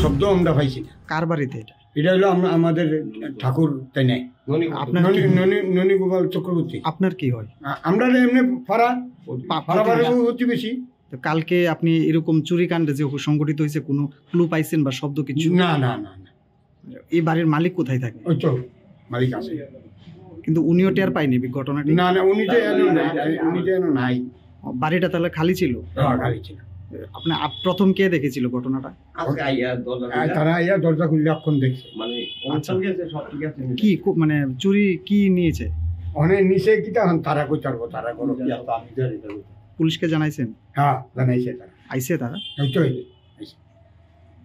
শব্দ আমরা পাইছি না। কার বাড়িতে এটা? এটা হলো আমাদের ঠাকুর, তাই নাই? আপনার ননী গোপাল চক্রবর্তী। আপনার কি হয়? আমরা এমনি পাড়া প্রতিবেশী। তো কালকে আপনি এরকম চুরিকাণ্ডে যে সংগঠিত হয়েছে, কোনো ক্লু পাইছেন বা শব্দ কিছু? না না না না। এই বাড়ির মালিক কোথায় থাকে? ওই তো মালিক আছে, কিন্তু উনিও টের পায়নি ঘটনাটি? না না, উনি তো এনো নাই। বাড়িটা তাহলে খালি ছিল? খালি ছিল। আপনি প্রথম কে দেখেছিল ঘটনাটা? তারা আইয়া দরজা খুললে এখন দেখছে। কি মানে চুরি কি নিয়েছে? অনেক নিচে কি তারা কই পারবো, তারা কোনো পুলিশকে জানাইছেন? হ্যাঁ জানাইছে, তারা আইছে তারা। ওই তো